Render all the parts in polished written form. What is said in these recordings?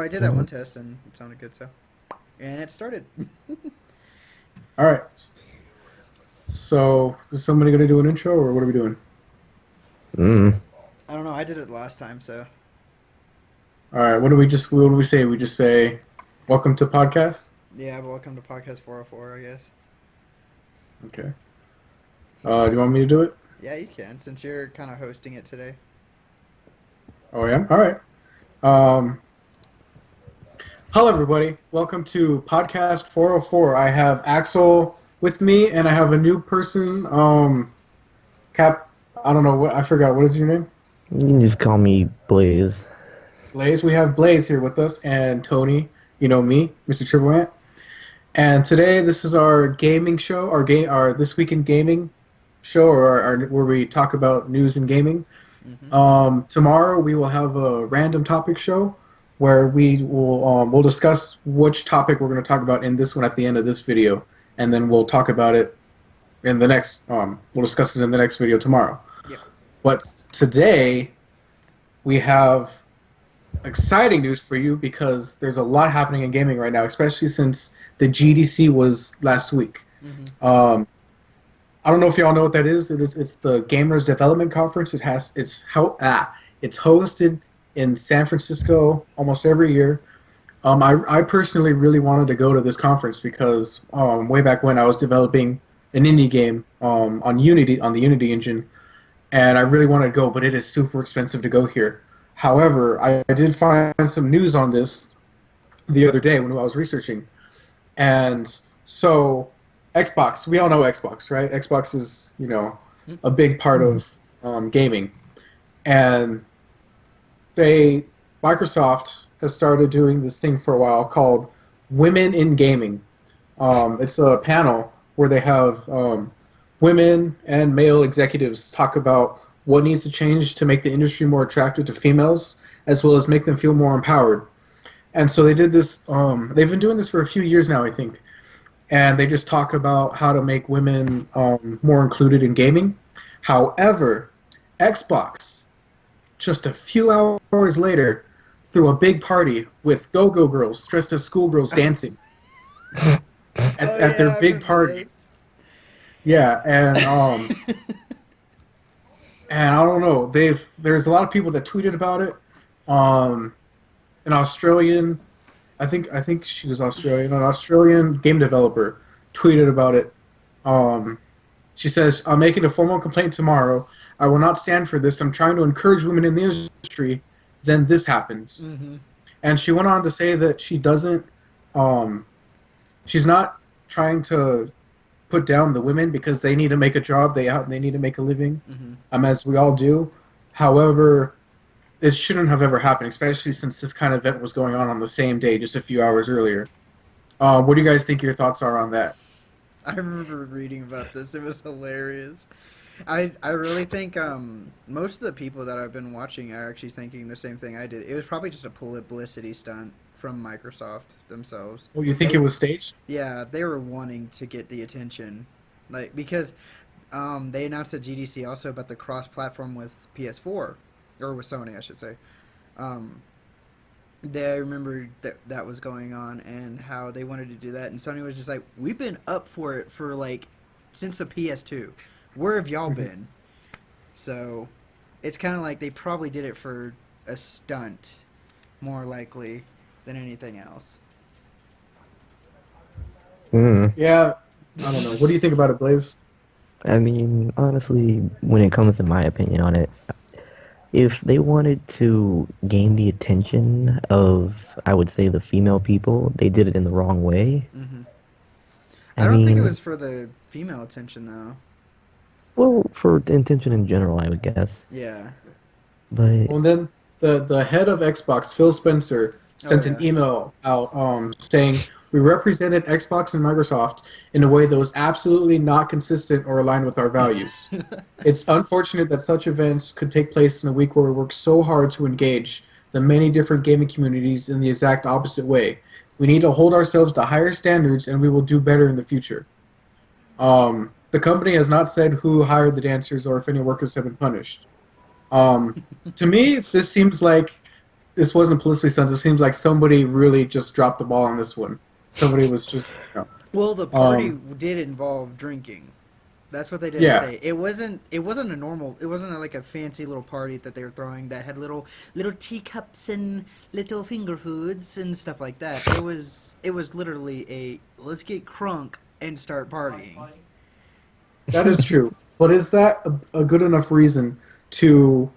I did that one test and it sounded good, so. And it started. All right. So, is somebody going to do an intro, or what are we doing? Mm. I don't know. I did it last time, so. All right. What do we say? We just say, "Welcome to podcast." Yeah, but welcome to Podcast 404, I guess. Okay. Do you want me to do it? Yeah, you can, since you're kind of hosting it today. Oh yeah. All right. Um, Hello, everybody. Welcome to podcast 404. I have Axel with me, and I have a new person. Cap. I don't know what. I forgot. What is your name? You can just call me Blaze. Blaze. We have Blaze here with us, and Tony. You know me, Mr. Triple Ant. And today, this is our gaming show, our This Week in Gaming show, or where we talk about news in gaming. Tomorrow, we will have a random topic show where we'll discuss which topic we're going to talk about in this one at the end of this video, and then we'll talk about it in the next. We'll discuss it in the next video tomorrow. Yeah. But today, we have exciting news for you because there's a lot happening in gaming right now, especially since the GDC was last week. I don't know if y'all know what that is. It's the Gamers Development Conference. It's hosted in San Francisco almost every year. I personally really wanted to go to this conference because way back when I was developing an indie game on the Unity engine, and I really wanted to go, but it is super expensive to go here. However, I did find some news on this the other day when I was researching, and so Xbox, we all know Xbox, right? Xbox is a big part of gaming, and Microsoft has started doing this thing for a while called Women in Gaming. It's a panel where they have women and male executives talk about what needs to change to make the industry more attractive to females, as well as make them feel more empowered. And so they did this. They've been doing this for a few years now, I think, and they just talk about how to make women more included in gaming. However, Xbox, just a few hours later, threw a big party with go-go girls dressed as schoolgirls dancing at their big party. This. Yeah, and I don't know. There's a lot of people that tweeted about it. An Australian, I think she was Australian. An Australian game developer tweeted about it. She says, "I'm making a formal complaint tomorrow. I will not stand for this. I'm trying to encourage women in the industry. Then this happens." And she went on to say that she doesn't. She's not trying to put down the women because they need to make a job. They need to make a living, as we all do. However, it shouldn't have ever happened, especially since this kind of event was going on the same day, just a few hours earlier. What do you guys think your thoughts are on that? I remember reading about this. It was hilarious. I really think most of the people that I've been watching are actually thinking the same thing I did. It was probably just a publicity stunt from Microsoft themselves. Oh, you think it was staged? Yeah, they were wanting to get the attention, because they announced at GDC also about the cross-platform with PS4 or with Sony, I should say. I remember that was going on and how they wanted to do that, and Sony was just like, "We've been up for it for since the PS2. Where have y'all been?" So it's kind of like they probably did it for a stunt, more likely than anything else. Yeah, I don't know. What do you think about it, Blaze? I mean, honestly, when it comes to my opinion on it, if they wanted to gain the attention of, I would say, the female people, they did it in the wrong way. I don't think it was for the female attention, though. Well, for the intention in general, I would guess. Yeah. But Well, then the head of Xbox, Phil Spencer, sent an email out saying, "We represented Xbox and Microsoft in a way that was absolutely not consistent or aligned with our values. It's unfortunate that such events could take place in a week where we work so hard to engage the many different gaming communities in the exact opposite way. We need to hold ourselves to higher standards, and we will do better in the future." The company has not said who hired the dancers or if any workers have been punished. To me, this seems like this wasn't politically sensitive. It seems like somebody really just dropped the ball on this one. Somebody was just, Well, the party did involve drinking. That's what they didn't yeah, say. It wasn't. It wasn't a normal. It wasn't like a fancy little party that they were throwing that had little teacups and little finger foods and stuff like that. It was. It was literally a let's get crunk and start partying. that is true. But is that a good enough reason to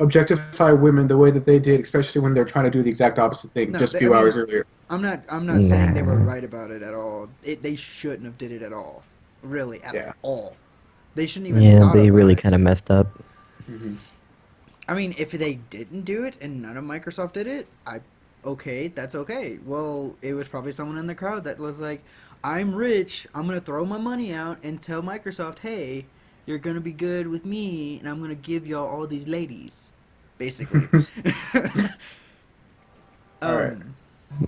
objectify women the way that they did, especially when they're trying to do the exact opposite thing No, just a I few mean, hours earlier? I'm not. I'm not saying they were Nah. right about it at all. They shouldn't have did it at all. Really, at Yeah. all. They shouldn't even Yeah, thought they about really it. kind of messed up. Hmm. I mean, if they didn't do it and none of Microsoft did it, okay, that's okay. Well, it was probably someone in the crowd that was like, "I'm rich. I'm gonna throw my money out and tell Microsoft, hey, you're gonna be good with me, and I'm gonna give y'all all these ladies, basically." All right. um,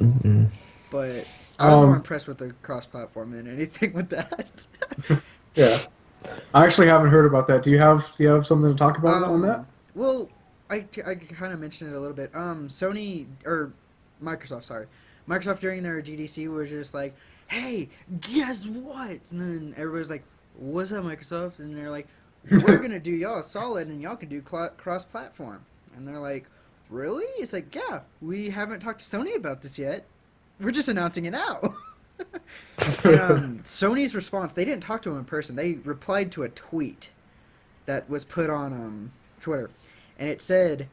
Mm-mm. but I was more Um, impressed with the cross-platform than anything with that. yeah. I actually haven't heard about that. Do you have something to talk about on that? Well, I kind of mentioned it a little bit. Sony or Microsoft, sorry, Microsoft during their GDC was just like, "Hey, guess what?" And then everybody's like, "What's up, Microsoft?" And they're like, "We're gonna do y'all a solid, and y'all can do cross-platform." And they're like, "Really?" It's like, "Yeah, we haven't talked to Sony about this yet. We're just announcing it now." And Sony's response, they didn't talk to him in person. They replied to a tweet that was put on Twitter, and it said,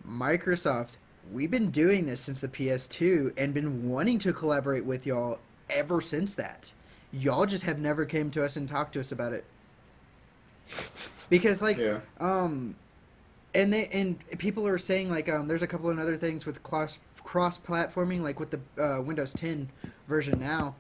"Microsoft, we've been doing this since the PS2 and been wanting to collaborate with y'all ever since that. Y'all just have never came to us and talked to us about it." Because like, Yeah. and people are saying like there's a couple of other things with cross platforming, like with the Windows 10 version now,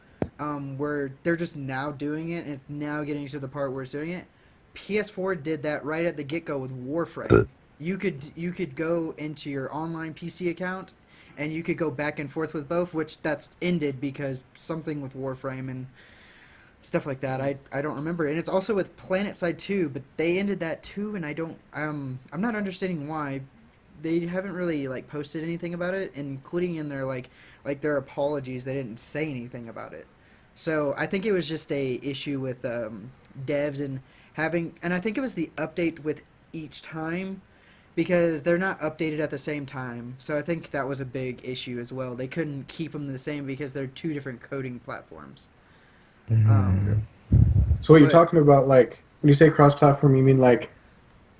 where they're just now doing it and it's now getting to the part where it's doing it. PS4 did that right at the get go with Warframe. You could go into your online PC account and you could go back and forth with both, which that's ended because something with Warframe and stuff like that. I don't remember, and it's also with PlanetSide 2, but they ended that too, and I don't I'm not understanding why. They haven't really like posted anything about it, including in their like their apologies. They didn't say anything about it, so I think it was just a issue with devs and having, and I think it was the update with each time because they're not updated at the same time. So I think that was a big issue as well. They couldn't keep them the same because they're two different coding platforms. Mm. So what you're But talking about, like when you say cross-platform, you mean like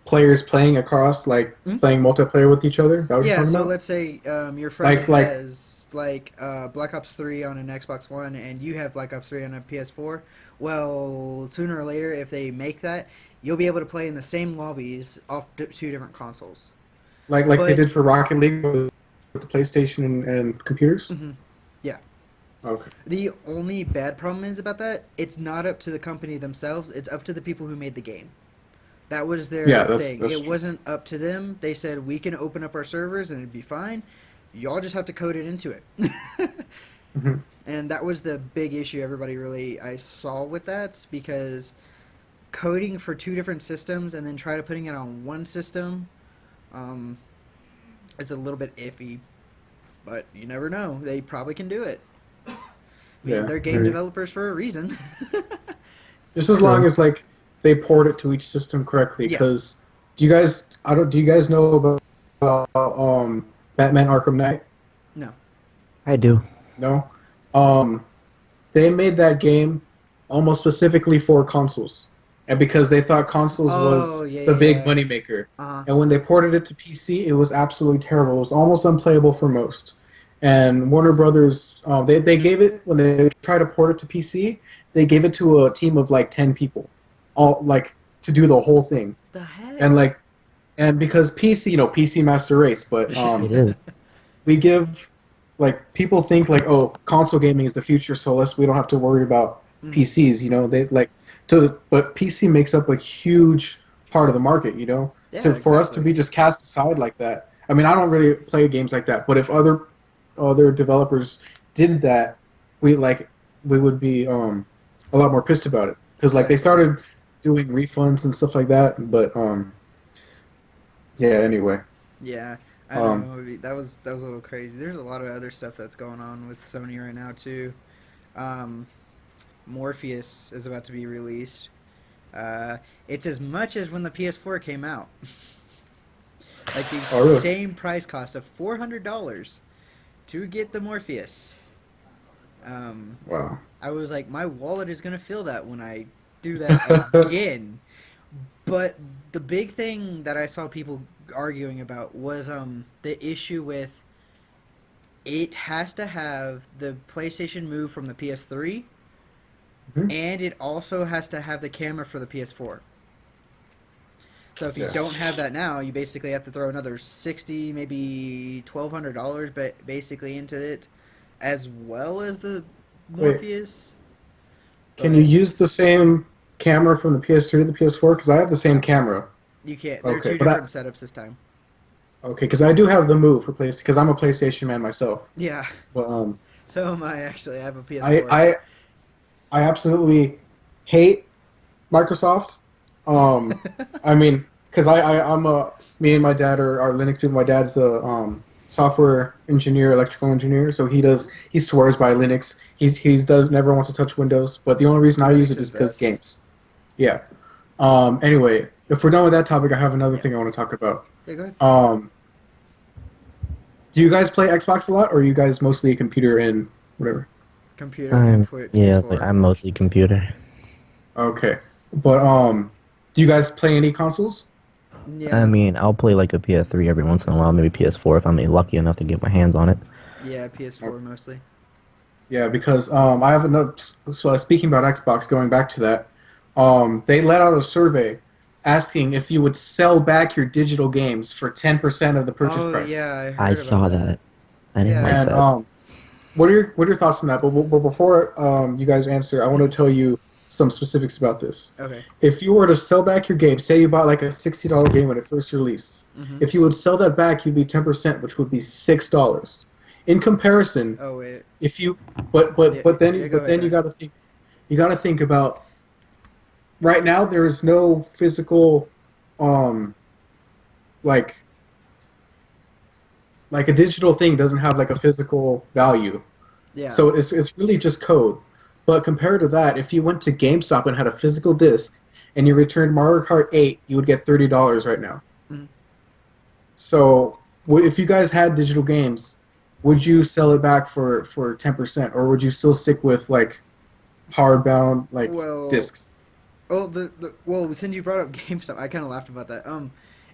players playing across, like Mhm. playing multiplayer with each other? Is that what you're Yeah, talking so about? let's say your friend Like has like Black Ops 3 on an Xbox One and you have Black Ops 3 on a PS4. Well, sooner or later, if they make that, you'll be able to play in the same lobbies off two different consoles. like they But did for Rocket League with the PlayStation and computers. mhm, yeah, Okay. the only bad problem is about that, it's not up to the company themselves, it's up to the people who made the game. That was Yeah, their that's thing. that's It true. wasn't up to them. They said we can open up our servers and it'd be fine. Y'all just have to code it into it. Hmm. And that was the big issue everybody really I saw with that because coding for two different systems and then try to putting it on one system, um, it's a little bit iffy. But you never know. They probably can do it. I mean, Yeah. they're game Very. developers for a reason. Just as long True. as like they port it to each system correctly. Yeah. Because do you guys know about Batman Arkham Knight? No. I do. No. Um, they made that game almost specifically for consoles, and because they thought consoles Oh, was yeah, the yeah, big yeah. moneymaker. Uh-huh. And when they ported it to PC, it was absolutely terrible. It was almost unplayable for most. And Warner Brothers, they gave it when they tried to port it to PC, they gave it to a team of like 10 people, all like to do the whole thing. The heck? And like, and because PC, PC Master Race, but It is. we give like people think like, oh, console gaming is the future, so we don't have to worry about Mm. PCs. They like but PC makes up a huge part of the market. Yeah, For us to exactly. be just cast aside like that. I mean, I don't really play games like that, but if other developers did that, we would be a lot more pissed about it because like they Exactly. started doing refunds and stuff like that. But yeah, anyway. Yeah. I Um, know that was a little crazy. There's a lot of other stuff that's going on with Sony right now too. Um, Morpheus is about to be released. Uh, it's as much as when the PS4 came out. Like the oh really? same price cost of $400 to get the Morpheus. Um, Wow. I was like, my wallet is gonna feel that when I do that again. But the big thing that I saw people arguing about was the issue with it has to have the PlayStation Move from the PS3, Mhm. and it also has to have the camera for the PS4. So if you Yeah. don't have that now, you basically have to throw another 60, maybe $1,200, but basically into it, as well as the Wait, Morpheus. can you But use the same camera from the PS3 to the PS4? Because I have the same no, camera. you can't. They're Okay, two but different setups this time. because I do have the Move for PlayStation because I'm a PlayStation man myself. Yeah. But So am I actually. I have a I PS4. I I absolutely hate Microsoft. I mean, because I'm a me and my dad are Linux people. My dad's a software engineer, electrical engineer, so he swears by Linux. He's does never wants to touch Windows. But the only reason I use Linux it is is because best. games. Yeah. Anyway, if we're done with that topic, I have another Yeah. thing I want to talk about. Yeah, go ahead. Um, do you guys play Xbox a lot, or are you guys mostly a computer and whatever? Computer and I'm yeah, like PS4. I'm mostly computer. Okay, but do you guys play any consoles? I Yeah. mean, I'll play like a PS3 every once in a while, maybe PS4 if I'm lucky enough to get my hands on it. Yeah, PS4 mostly. Yeah, because I have a note. So speaking about Xbox, going back to that, they let out a survey asking if you would sell back your digital games for 10% of the purchase Oh price. yeah, I I heard about saw that. that. I didn't like Yeah. And that. what are your thoughts on that? But before you guys answer, I want to tell you some specifics about this. Okay. If you were to sell back your game, say you bought like a $60 game when it first released, Mhm. if you would sell that back, you'd be 10%, which would be $6. In comparison, Oh wait. if you Yeah. Yeah. Go but ahead. then Go ahead. you got to think about right now there is no physical um like like a digital thing doesn't have like a physical value. Yeah. So it's really just code. But compared to that, if you went to GameStop and had a physical disc and you returned Mario Kart 8, you would get $30 right now. Mhm. So if you guys had digital games, would you sell it back for 10%, or would you still stick with like hardbound like Well. discs? Oh, well, since you brought up GameStop, I kind of laughed about that.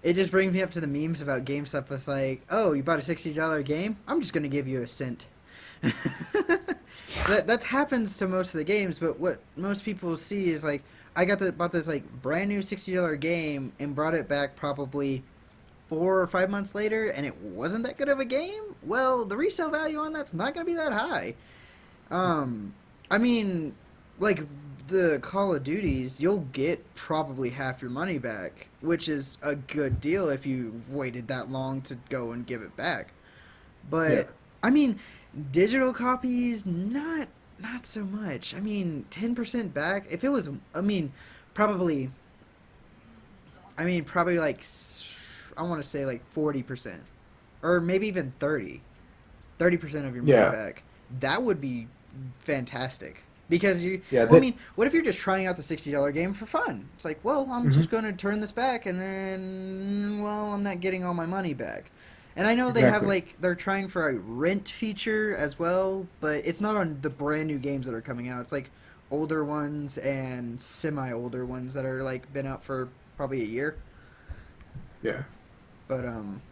It just brings me up to the memes about GameStop. It's like, oh, you bought a $60 game? I'm just gonna give you a cent. That happens to most of the games, but what most people see is like, bought this like brand new $60 game and brought it back probably 4 or 5 months later, and it wasn't that good of a game. Well, the resale value on that's not gonna be that high. Um, I mean, like the Call of Duties, you'll get probably half your money back, which is a good deal if you waited that long to go and give it back. Yeah. But I mean, digital copies, not so much. I mean, 10% back. If it was, probably. Probably like I want to say like 40%, or maybe even 30% of your money Yeah. back. That would be fantastic. Because Yeah. well, I mean, what if you're just trying out the $60 game for fun? It's like, well, I'm Mhm. just going to turn this back, and then, well, I'm not getting all my money back. And I know they have Exactly. like they're trying for a rent feature as well, but it's not on the brand new games that are coming out. It's like older ones and semi-older ones that are like been out for probably a year. Yeah. But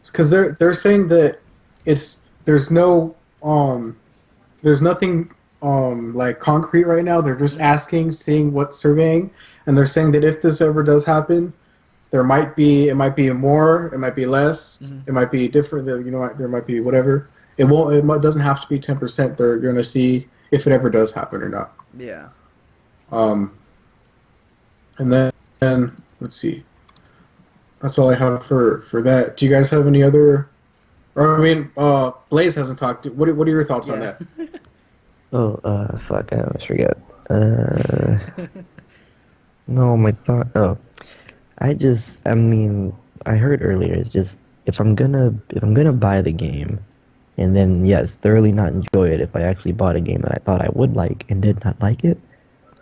Because they're saying that it's there's nothing like concrete right now. They're just mhm, asking, seeing what's surveying, and they're saying that if this ever does happen, it might be more, it might be less, mhm. it might be different. There might be whatever. Doesn't have to be 10%. They're going to see if it ever does happen or not. Yeah. Um, and then let's see. That's all I have for that. Do you guys have any other? Or I mean, Blaze hasn't talked. What are your thoughts on Yeah. that? Oh, fuck, I always forget. Uh, no, my thought. Oh, I mean, I heard earlier. It's just if I'm gonna buy the game, and then yes, thoroughly not enjoy it. If I actually bought a game that I thought I would like and did not like it,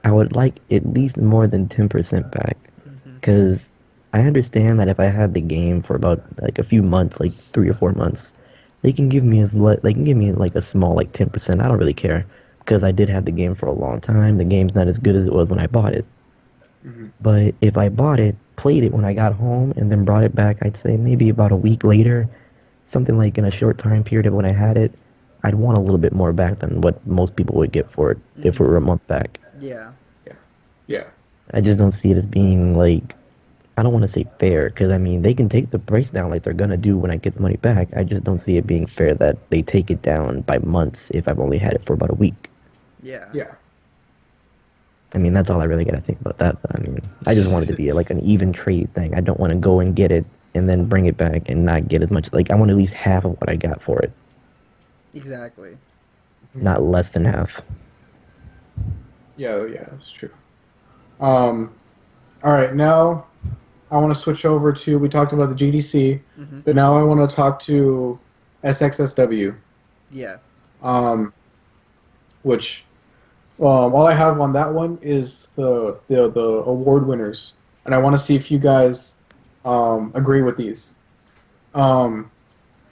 I would like at least more than 10% back. Hmm. Because I understand that if I had the game for about like a few months, like 3 or 4 months, they can give me like a small like 10%. I don't really care because I did have the game for a long time. The game's not as good as it was when I bought it. Hmm. But if I bought it, played it when I got home, and then brought it back, I'd say maybe about a week later, something like in a short time period of when I had it, I'd want a little bit more back than what most people would get for it if it Hmm. were a month back. Yeah. Yeah. Yeah. I just don't see it as being like, I don't want to say fair, because I mean, they can take the price down like they're gonna do when I get the money back. I just don't see it being fair that they take it down by months if I've only had it for about a week. Yeah. Yeah. I mean, that's all I really gotta think about that. I mean, I just want it to be like an even trade thing. I don't want to go and get it and then bring it back and not get as much. Like, I want at least half of what I got for it, Exactly. Mhm. not less than half. Yeah. Yeah. That's true. Um. All right. Now I want to switch over to. We talked about the GDC, Hmm. but now I want to talk to SXSW. Yeah. Um. Which all I have on that one is the award winners, and I want to see if you guys agree with these. Um,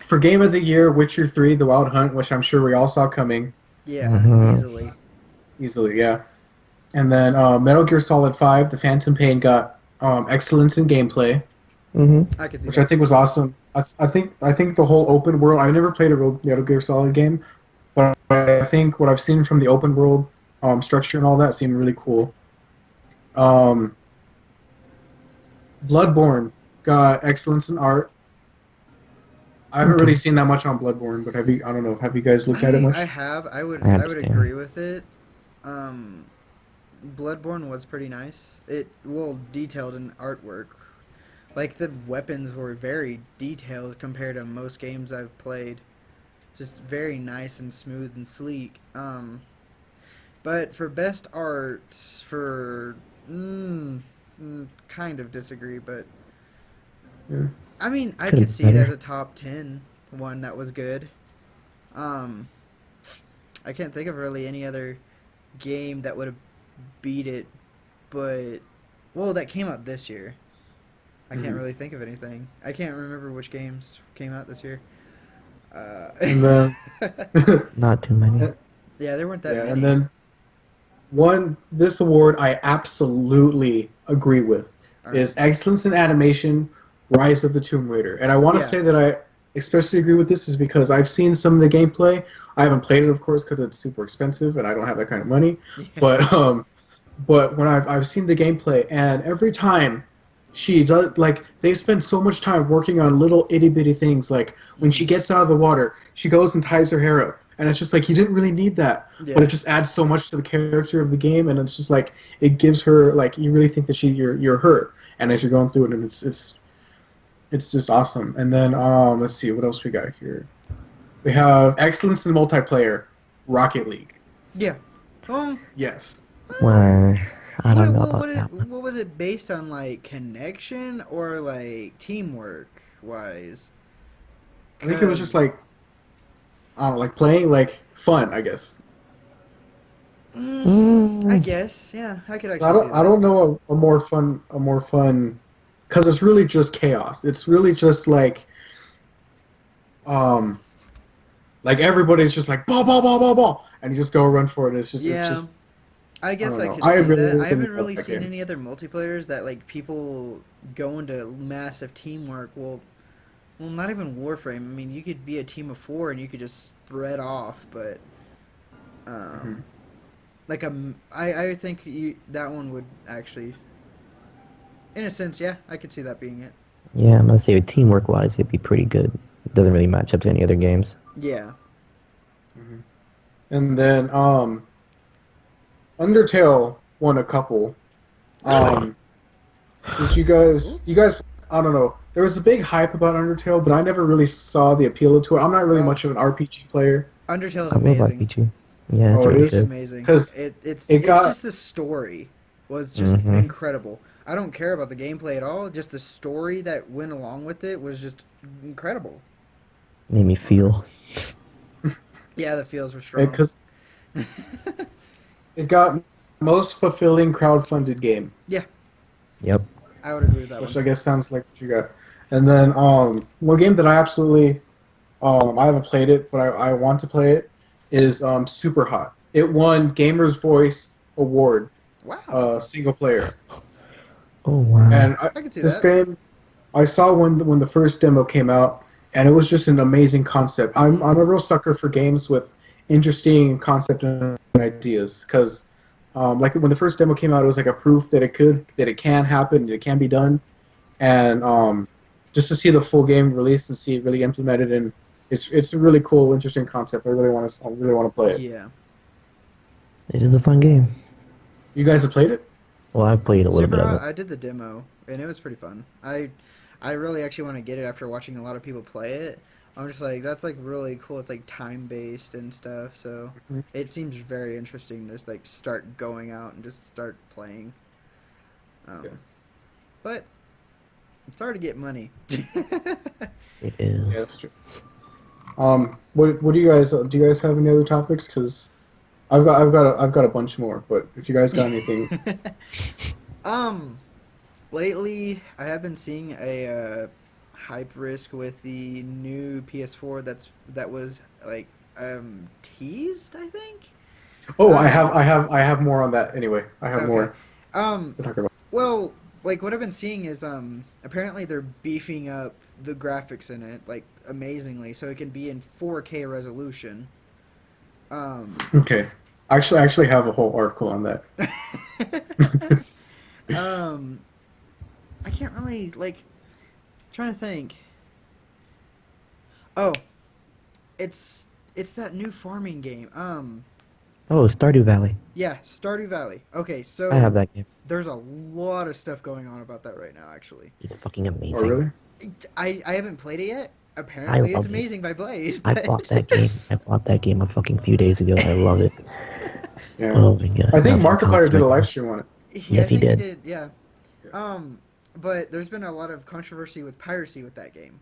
for Game of the Year, Witcher 3: The Wild Hunt, which I'm sure we all saw coming Yeah. Hmm. Easily. easily, yeah. And then Metal Gear Solid 5: The Phantom Pain got excellence in gameplay, Hmm. I could see which I that. think was awesome. I think the whole open world. I never played a real Metal Gear Solid game, but I think what I've seen from the open world structure and all that seemed really cool. Um, Bloodborne got excellence in art. I haven't really Okay, seen that much on Bloodborne, but have you? I don't know. Have you guys looked at it I much? have. I I would agree understand. with it. Um, Bloodborne was pretty nice. It well detailed in artwork. Like the weapons were very detailed compared to most games I've played. Just very nice and smooth and sleek. But for best art, for kind of disagree, but Yeah. I mean I Could could have see it been as better. a top 10 one that was good. Um, I can't think of really any other game that would have beat it, but well, that came out this year. I can't Hmm. really think of anything. I can't remember which games came out this year. Uh, And then, Not too many. yeah, there weren't that yeah, and many. then this award I absolutely agree with All right. is excellence in animation, Rise of the Tomb Raider. And I want to Yeah. say that I especially agree with this is because I've seen some of the gameplay. I haven't played it, of course, because it's super expensive and I don't have that kind of money. Yeah. But when I've seen the gameplay, and every time she does, like, they spend so much time working on little itty bitty things, like when Hmm. she gets out of the water, she goes and ties her hair up, and it's just like you didn't really need that, but it Yeah. just adds so much to the character of the game, and it's just like it gives her like you really think that you're her, and as you're going through it, and it's just awesome. And then let's see what else we got here. We have excellence in multiplayer, Rocket League. Yeah. Oh. Yes. Well, Well, I don't know about that one. what was it based on? Like connection or like teamwork wise? I think it was just Cause like I don't know, like playing like fun, I guess. mm, I Mm, guess yeah, I could I actually see don't I that. don't know a more fun because it's really just chaos. It's really just um like everybody's just like ball ball ball ball ball and you just go run for it. It's Yeah, just I I guess don't I know. could I see that. really I haven't enjoyed really that seen game. any other multiplayers that like people go into massive teamwork. Well, not even Warframe. I mean, you could be a team of four and you could just spread off, but Hmm. um, like I think that one would actually, in a sense, yeah, I could see that being it. yeah, I'm gonna say teamwork wise, it'd be pretty good. It doesn't really match up to any other games. Yeah. Hmm. And then Undertale won a couple. Um, you guys, I don't know. There was a big hype about Undertale, but I never really saw the appeal to it. I'm not really Oh, much of an RPG player. Undertale is I love amazing. RPG. Yeah, it's Oh, it really It's is good. amazing. because it It's got just the story was just Hmm. incredible. I don't care about the gameplay at all. Just the story that went along with it was just incredible. Made me feel. Yeah, the feels were strong. Because it got most fulfilling crowdfunded game, Yeah, Yep. I would agree with that which one. I guess sounds like what you got. And then one game that I absolutely I haven't played it, but I want to play it is Super Hot. It won Gamer's Voice Award, Wow, single player. Oh wow. And I can see this that. game, I saw when the first demo came out, and it was just an amazing concept. I'm a real sucker for games with interesting concept and ideas, because like when the first demo came out, it was like a proof that it can happen, it can be done, and just to see the full game released and see it really implemented, and it's a really cool, interesting concept. I really want to play it. Yeah, It is a fun game. You guys have played it? Well, I've played a little Super bit of Hot. it. I did the demo, and it was pretty fun. I really actually want to get it after watching a lot of people play it. I'm just like, that's like really cool. It's like time based and stuff, so Mhm. it seems very interesting to just like start going out and just start playing. Yeah. But it's hard to get money. It is. Yeah, that's true. What do you guys have any other topics? Because I've got a bunch more, but if you guys got anything, um, lately I have been seeing a hype risk with the new PS4 that was like teased, I think. oh, Um, I have more on that anyway. I have okay. more Um, to talk about. well, like what I've been seeing is apparently they're beefing up the graphics in it like amazingly, so it can be in 4K resolution. Um, Okay, I actually have a whole article on that. um, I can't really like trying to think. Oh, it's that new farming game. Oh, Stardew Valley. Yeah, Stardew Valley. Okay, I have so that game. there's a lot of stuff going on about that right now. Actually, It's fucking Oh, amazing. really? I haven't played it yet. I Apparently, it's love it. amazing by Blaze, I but bought that game. I bought that game a fucking few days ago. I love it. Yeah. Oh my god. I think Nothing Markiplier tops did my a live games. stream on it. yeah, I Yes, he think he did. did. Yeah. Yeah. But there's been a lot of controversy with piracy with that game.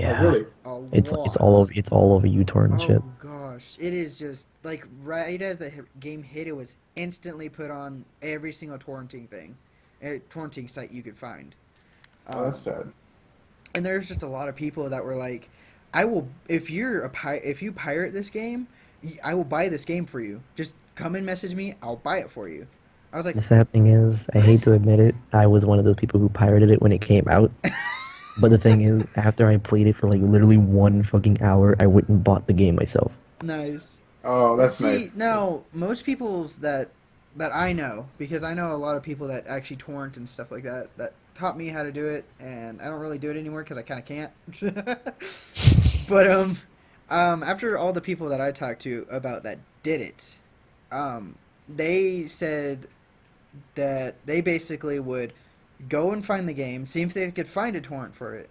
Oh, Yeah. really? A It's all lot. over. It's all over uTorrent and Oh shit. gosh, it is just like right as the game hit, it was instantly put on every single torrenting site you could find. Oh, that's Um, sad. and there's just a lot of people that were like, "I will if you pirate this game, I will buy this game for you. Just come and message me, I'll buy it for you." I was like, The sad thing is, I hate "What?" to admit it, I was one of those people who pirated it when it came out. But the thing is, after I played it for like literally 1 fucking hour, I went and bought the game myself. Nice. Oh, that's See, nice. no, most people's that I know, because I know a lot of people that actually torrent and stuff like that taught me how to do it, and I don't really do it anymore because I kind of can't. But after all the people that I talked to about that did it, they said that they basically would go and find the game, see if they could find a torrent for it,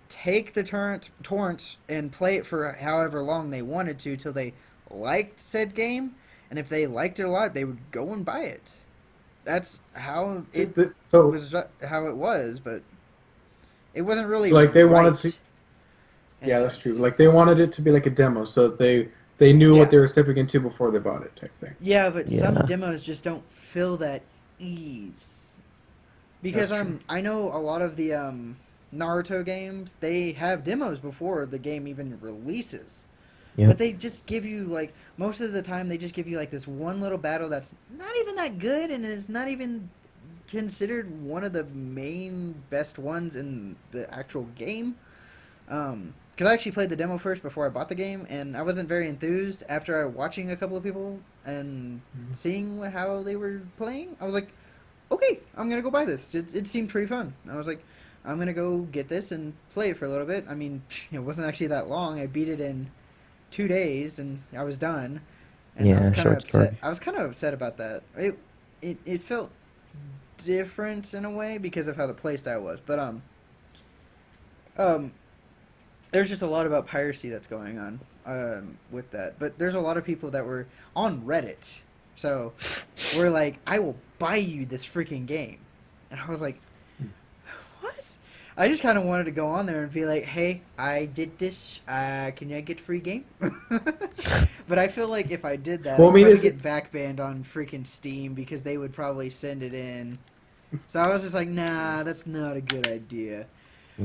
take the torrents and play it for however long they wanted to till they liked said game, and if they liked it a lot, they would go and buy it. That's how it So, was how it was, but it wasn't really so like they wanted to. right in a Yeah, that's true. sense. Like they wanted it to be like a demo, so they knew Yeah, what they were stepping into before they bought it, type thing. yeah, but some Yeah. demos just don't feel that ease because That's true. I know a lot of the Naruto games, they have demos before the game even releases. But Yep. they just give you like most of the time they just give you like this one little battle that's not even that good and is not even considered one of the main best ones in the actual game. Because I actually played the demo first before I bought the game, and I wasn't very enthused after watching a couple of people and Mhm. seeing how they were playing. I was like, okay, I'm gonna go buy this. It seemed pretty fun. I was like, I'm gonna go get this and play it for a little bit. I mean, it wasn't actually that long. I beat it in 2 days and I was done. And I was Yeah, kind of short upset. story. I was kind of upset about that. It felt different in a way because of how the playstyle was. But um, there's just a lot about piracy that's going on with that. But there's a lot of people that were on Reddit, so we're like, I will buy you this freaking game, And I was like, what? I just kind of wanted to go on there and be like, hey, I did this. Can I get free game? But I feel like if I did that, Well, I I'd mean, probably is it? get back banned on freaking Steam because they would probably send it in. So I was just like, nah, that's not a good idea.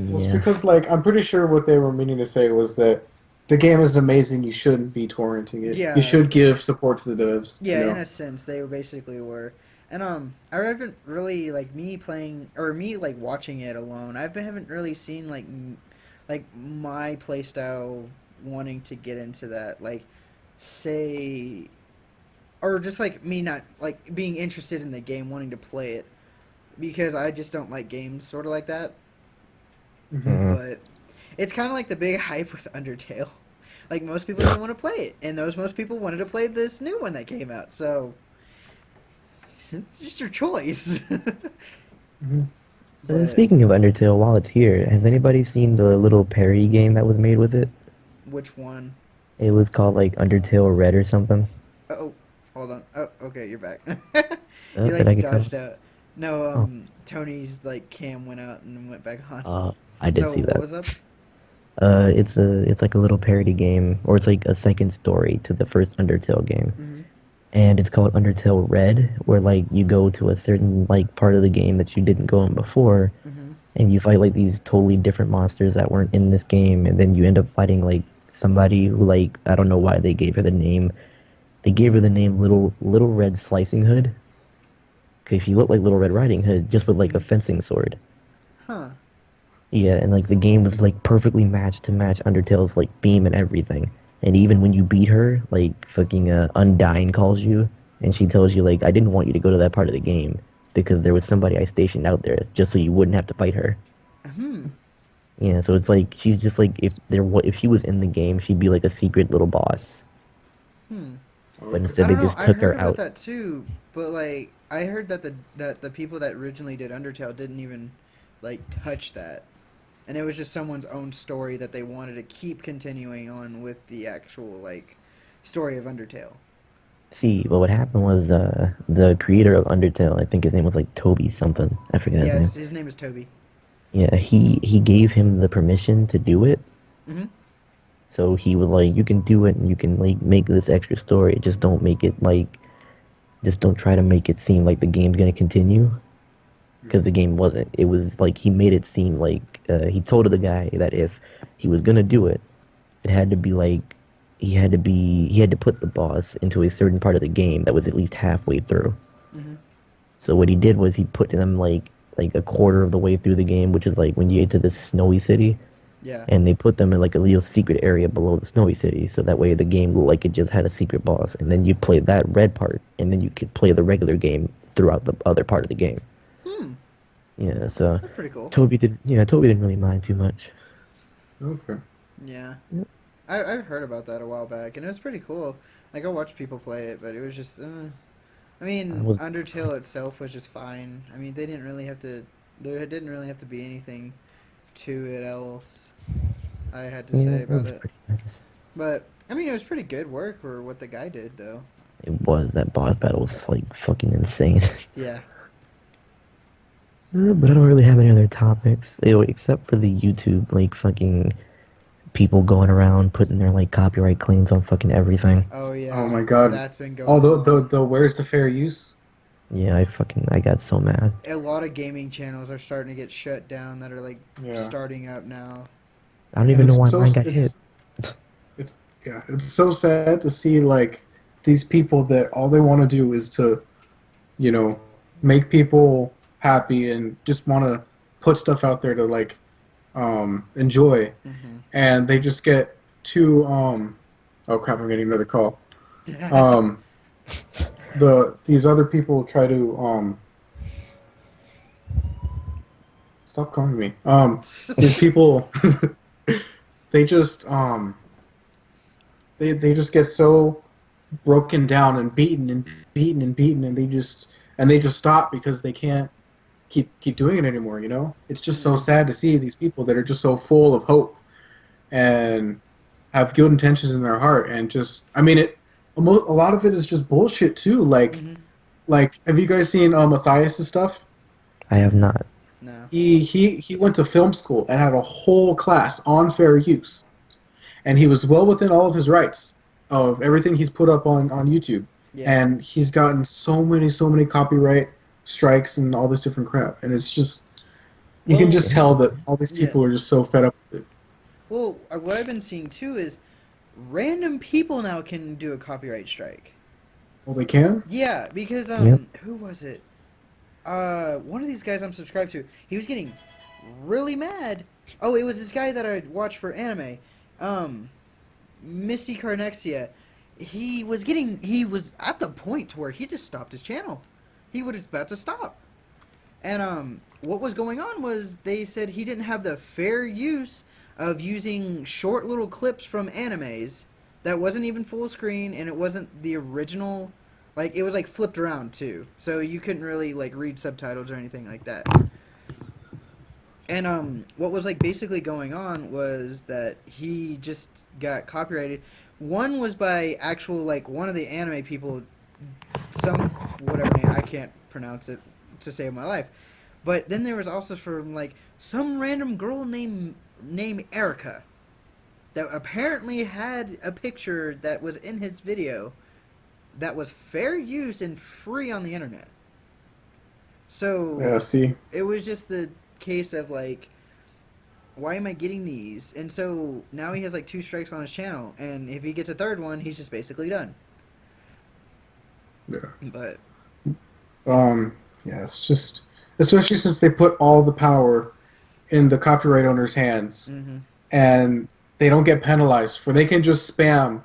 Well, it's Yeah. because like I'm pretty sure what they were meaning to say was that the game is amazing. You shouldn't be torrenting it. You Yeah, should give support to the devs. You yeah, in know. a sense, they basically were. And I haven't really like me playing or me like watching it alone. Haven't really seen like like my playstyle wanting to get into that. Like, say, or just like me not like being interested in the game, wanting to play it because I just don't like games sort of like that. Hmm. Mm. But it's kind of like the big hype with Undertale. Like most people didn't want to play it, and those most people wanted to play this new one that came out. So it's just your choice. Hmm. But Speaking of Undertale, while it's here, has anybody seen the little parody game that was made with it? which one? It was called like Undertale Red or something. Oh, hold on. Oh, okay, you're back. Oh, You did I like get cut off? dodged out. No, Oh, Tony's like cam went out and went back on. I did So see what that. was up? It's like a little parody game, or it's like a second story to the first Undertale game, Mm-hmm. and it's called Undertale Red, where like you go to a certain like part of the game that you didn't go in before, Mm-hmm. and you fight like these totally different monsters that weren't in this game, and then you end up fighting like somebody who like I don't know why they gave her the name. They gave her the name Little Red Slicing Hood, because she looked like Little Red Riding Hood just with like a Mm-hmm. fencing sword. Huh. Yeah, and like the game was like perfectly matched to match Undertale's like theme and everything. And even when you beat her, like fucking Undyne calls you and she tells you like I didn't want you to go to that part of the game because there was somebody I stationed out there just so you wouldn't have to fight her. Hmm. Yeah, so it's like she's just like if she was in the game, she'd be like a secret little boss. Hmm. But Okay. instead I they don't know. just I took heard her about out. that too, but like I heard that the people that originally did Undertale didn't even like touch that, and it was just someone's own story that they wanted to keep continuing on with the actual like story of Undertale. See, but what happened was the creator of Undertale, I think his name was like Toby something. I forget his Yeah, name. it's his name is Toby. Yeah, he gave him the permission to do it. Mm-hmm. So he was like, you can do it and you can like make this extra story. Just don't make it like, just don't try to make it seem like the game's gonna continue. Because the game wasn't. It was like he made it seem like he told the guy that if he was gonna do it, it had to be like he had to put the boss into a certain part of the game that was at least halfway through. Mm-hmm. So what he did was he put them like a quarter of the way through the game, which is like when you get to this snowy city, Yeah. and they put them in like a little secret area below the snowy city, so that way the game looked like it just had a secret boss, and then you play that red part, and then you could play the regular game throughout the other part of the game. Hmm. Yeah, so That's pretty cool. Toby didn't really mind too much. Okay. Yeah. Yep. I heard about that a while back, and it was pretty cool. Like I watched people play it, but it was just. I I mean, was Undertale itself was just fine. I mean, they didn't really have to. There didn't really have to be anything to it else. I had to yeah, say it about was it, pretty nice. but I mean, it was pretty good work for what the guy did, though. It was that boss battle was like fucking insane. Yeah. But I don't really have any other topics, except for the YouTube like fucking people going around putting their like copyright claims on fucking everything. Oh Oh yeah, my God. that's been Oh, going on. the where's the fair use? Yeah, I got so mad. A lot of gaming channels are starting to get shut down that are like Yeah. starting up now. I don't And even know why mine got hit. it's yeah, it's so sad to see like these people that all they want to do is to, you know, make people happy and just want to put stuff out there to like enjoy, Hmm. and they just get too oh crap, I'm getting another call. Um these other people try to stop calling me. These people they just they just get so broken down and beaten and beaten and beaten, and they just stop because they can't keep doing it anymore. You know, it's just so Hmm. sad to see these people that are just so full of hope and have good intentions in their heart, and just I mean it. A lot of it is just bullshit too. Hmm. Like have you guys seen Matthias's stuff? I have not. No. He went to film school and had a whole class on fair use, and he was well within all of his rights of everything he's put up on YouTube, Yeah. and he's gotten so many copyright strikes and all this different crap, and it's just you can Well, just tell that all these yeah. people are just so fed up with it. Well, what I've been seeing too is random people now can do a copyright strike. Well, they can. Yeah, because Yep. who was it? One of these guys I'm subscribed to, he was getting really mad. Oh, it was this guy that I watched for anime, um, Misty Carnexia. He was at the point to where he just stopped his channel. He was about to stop. And what was going on was they said he didn't have the fair use of using short little clips from animes that wasn't even full screen, and it wasn't the original. Like, it was like flipped around too, so you couldn't really like read subtitles or anything like that. And what was like basically going on was that he just got copyrighted. One was by actual like one of the anime people, some whatever name, I can't pronounce it to save my life. But then there was also from like some random girl named Erica that apparently had a picture that was in his video that was fair use and free on the internet. So Yeah. See. it was just the case of like, why am I getting these? And so now he has like 2 strikes on his channel, and if he gets a third one, he's just basically done. Yeah. But Yeah. It's just especially since they put all the power in the copyright owner's hands, mm-hmm. and they don't get penalized for they can just spam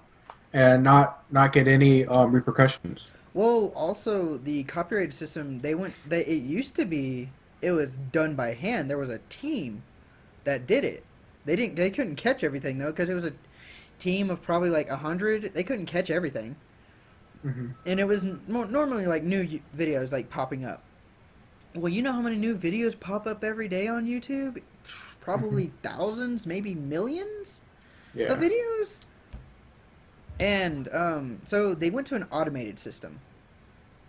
and not get any repercussions. Well, also the copyright system, it used to be it was done by hand. There was a team that did it. They couldn't catch everything though, because it was a team of probably like 100. They couldn't catch everything. Mm-hmm. And it was normally like new videos like popping up. Well, you know how many new videos pop up every day on YouTube? Probably thousands, maybe millions Yeah. of videos. And so they went to an automated system,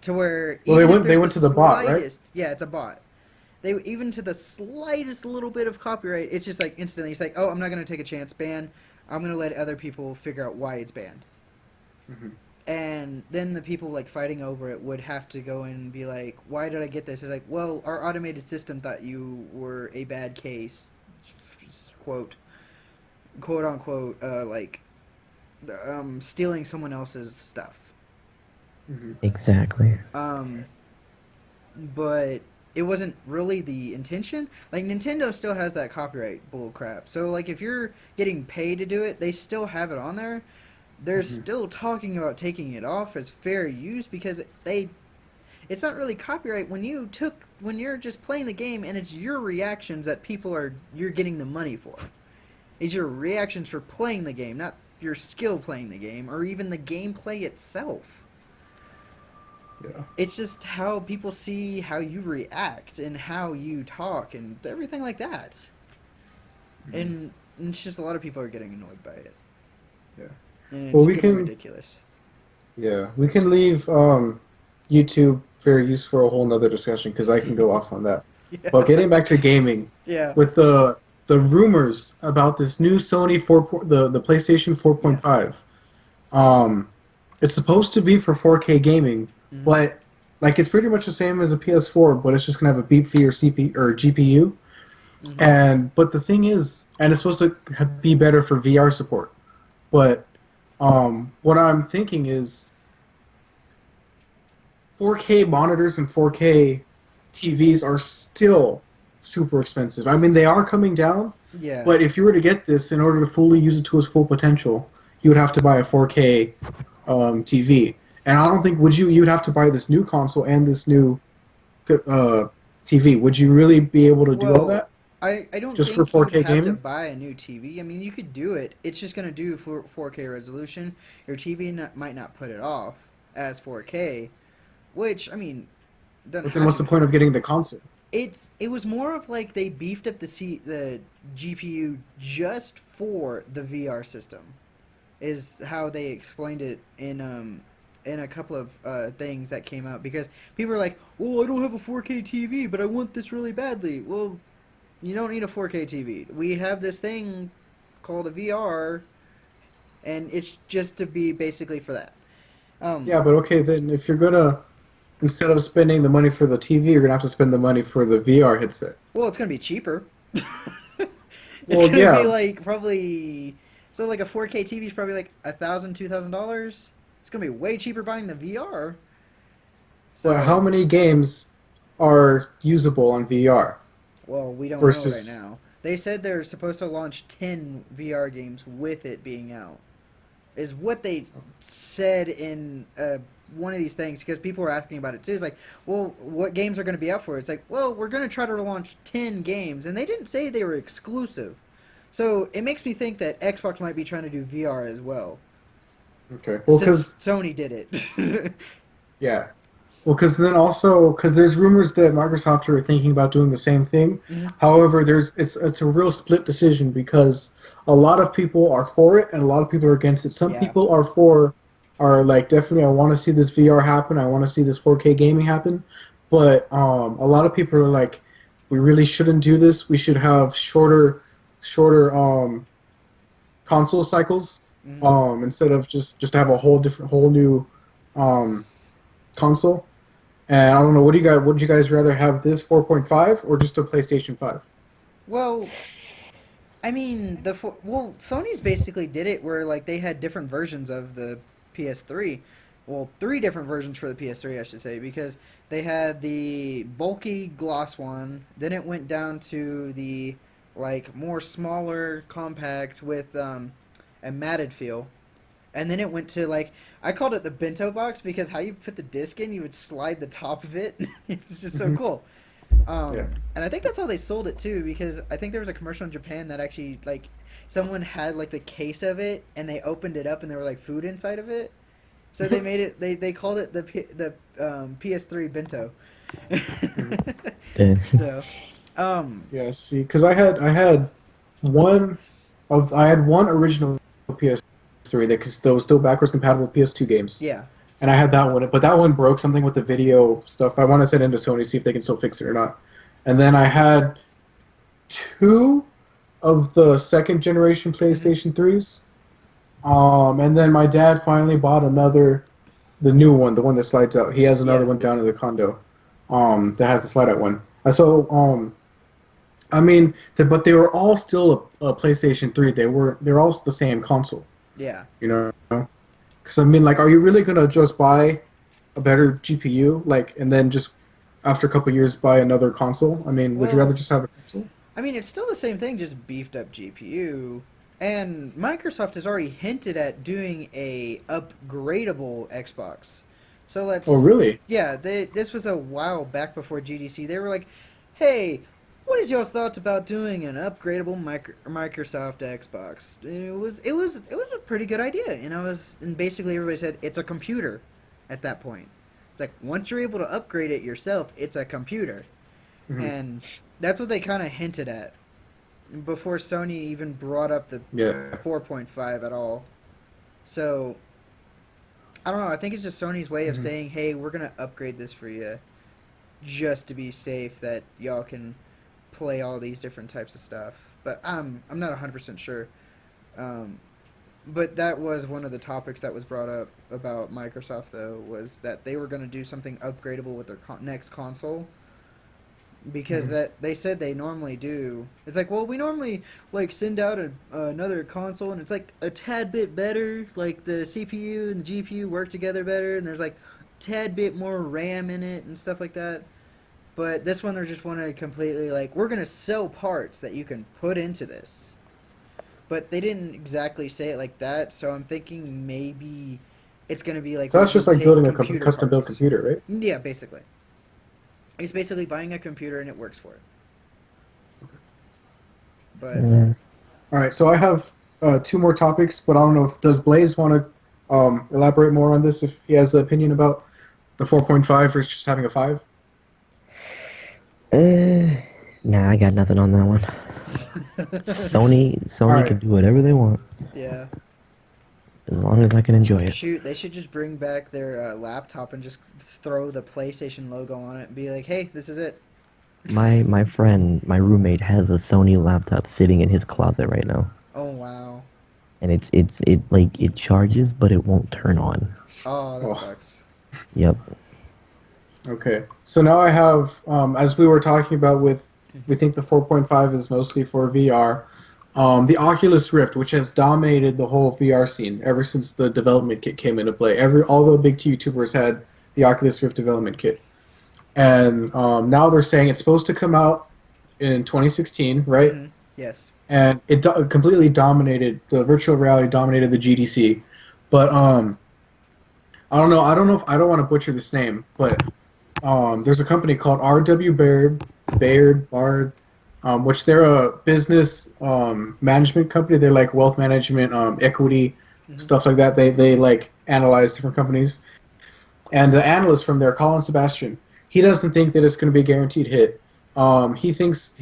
to where Well, even if they there's went to the bot, right? slightest, yeah, it's a bot. They even to the slightest little bit of copyright, it's just like instantly. It's like, oh, I'm not gonna take a chance, ban. I'm gonna let other people figure out why it's banned. Mm-hmm. And then the people like fighting over it would have to go in and be like, why did I get this? It's like, well, our automated system thought you were a bad case, quote unquote, like stealing someone else's stuff. Mm-hmm. Exactly. But it wasn't really the intention. Like, Nintendo still has that copyright bull crap. So like, if you're getting paid to do it, they still have it on there. They're Mm-hmm. still talking about taking it off as fair use, because it's not really copyright when you're just playing the game and it's your reactions that you're getting the money for. It's your reactions for playing the game, not your skill playing the game or even the gameplay itself. Yeah. It's just how people see how you react and how you talk and everything like that. Mm-hmm. And it's just a lot of people are getting annoyed by it. Yeah. And it's Well, we getting can- ridiculous. Yeah. We can leave YouTube fair use for a whole nother discussion because I can go off on that. Yeah. But getting back to gaming, Yeah. with the rumors about this new Sony the PlayStation 4.5, it's supposed to be for 4K gaming, Mhm. but like it's pretty much the same as a PS4, but it's just gonna have a beep fee or CPU or GPU. Mhm. But the thing is, and it's supposed to be better for VR support. But what I'm thinking is 4K monitors and 4K TVs are still super expensive. I mean, they are coming down, Yeah. but if you were to get this in order to fully use it to its full potential, you would have to buy a 4K TV. And I don't think you'd have to buy this new console and this new TV. Would you really be able to do all that? I don't Just think for 4K you'd have to gaming? buy a new TV. I mean, you could do it. It's just going to do 4K resolution. Your TV might not put it off as 4K, which, I mean, doesn't But then have what's to the be point of 4K. getting the console? It was more of like they beefed up the GPU just for the VR system, is how they explained it in in a couple of things that came out because people are like, "Oh, I don't have a 4K TV, but I want this really badly." Well, you don't need a 4K TV. We have this thing called a VR, and it's just to be basically for that. Um, Yeah, but okay, then if you're gonna instead of spending the money for the TV, you're gonna have to spend the money for the VR headset. well, it's gonna be cheaper. It's Well, gonna be yeah, like probably so like a 4K TV is probably like $1,000, $2,000. It's gonna be way cheaper buying the VR. but how So, many games are usable on VR well, we don't know right versus? now. They said they're supposed to launch 10 VR games with it being out. Is what they said in one of these things because people were asking about it too. It's like, well, what games are going to be out for it? It's like, well, we're going to try to launch 10 games, and they didn't say they were exclusive. So it makes me think that Xbox might be trying to do VR as well, Okay, well, since because Sony did it. yeah, well, because then also because there's rumors that Microsoft are thinking about doing the same thing. Mhm. However, it's a real split decision because a lot of people are for it and a lot of people are against it. Some Yeah. people are like definitely I want to see this VR happen. I want to see this 4K gaming happen. But a lot of people are like, we really shouldn't do this. We should have shorter console cycles Mhm. instead of just have a whole new um, console. And I don't know, what do you guys would you guys rather have this 4.5 or just a PlayStation 5? Well, I mean, Sony's basically did it where like they had different versions of the PS3. Well, three different versions for the PS3, I should say, because they had the bulky gloss one, then it went down to the like more smaller, compact with a matted feel, and then it went to like I called it the bento box because how you put the disc in, you would slide the top of it. It was just so Hmm. cool. Yeah. And I think that's how they sold it too, because I think there was a commercial in Japan that actually like someone had like the case of it and they opened it up and there were like food inside of it. So they made it. They called it the PS3 bento. Mhm. Yeah. So, um, Yeah, see, because one I had one original PS3 that was still backwards compatible with PS2 games, yeah. and I had that one, but that one broke something with the video stuff. I want to send it into Sony see if they can still fix it or not. And then I had two of the second generation Hmm. PlayStation 3s. And then my dad finally bought the new one, the one that slides out. He has another Yeah. one down in the condo, that has the slide out one. So, I mean, but they were all still a PlayStation 3. They're all the same console, Yeah. you know? Because I mean, like, are you really gonna just buy a better GPU, like, and then just after a couple years buy another console? I mean, would you rather Well, just have a console? I mean, it's still the same thing, just beefed up GPU. And Microsoft has already hinted at doing a upgradable Xbox. So Oh, let's, really? yeah, this was a while back before GDC. They were like, "Hey, what is y'all's thoughts about doing an upgradable Microsoft Xbox?" It was a pretty good idea, and basically everybody said it's a computer. At that point, it's like once you're able to upgrade it yourself, it's a computer, Hmm. and that's what they kind of hinted at before Sony even brought up the Yeah. 4.5 at all. So I don't know. I think it's just Sony's way of Hmm. saying, "Hey, we're gonna upgrade this for you, just to be safe that y'all can play all these different types of stuff." But I'm not 100% sure. Um, but that was one of the topics that was brought up about Microsoft, though, was that they were gonna do something upgradable with their next console because Hmm. that they said they normally do. It's like, well, we normally like send out another console, and it's like a tad bit better. Like the CPU and the GPU work together better, and there's like tad bit more RAM in it and stuff like that. But this one, they're just wanting to completely like we're gonna sell parts that you can put into this. But they didn't exactly say it like that, so I'm thinking maybe it's gonna be like So we that's just can like take building a computer custom built parts. computer, right? Yeah, basically. It's basically buying a computer and it works for it. But Mm. All right, so I have two more topics, but I don't know if does Blaze want to elaborate more on this if he has an opinion about the 4.5 versus just having a 5. Uh, nah, I got nothing on that one. All Sony can right, do whatever they want. yeah. as long as I can enjoy it. Shoot, they should just bring back their laptop and just throw the PlayStation logo on it and be like, "Hey, this is it." My friend, my roommate has a Sony laptop sitting in his closet right now, Oh wow. and it like it charges, but it won't turn on. Oh, that Oh. sucks. Yep. Okay. So now I have, as we were talking about with, we think the 4.5 is mostly for VR. The Oculus Rift, which has dominated the whole VR scene ever since the development kit came into play. All the big YouTubers had the Oculus Rift development kit, and now they're saying it's supposed to come out in 2016, right? Mhm. Yes. And it completely dominated the virtual reality, dominated the GDC. But I don't know. I don't want to butcher this name, but there's a company called R.W. Bard, which they're a business management company. They're like wealth management, equity, stuff like that. They like analyze different companies. And the analyst from there, Colin Sebastian, he doesn't think that it's going to be a guaranteed hit. He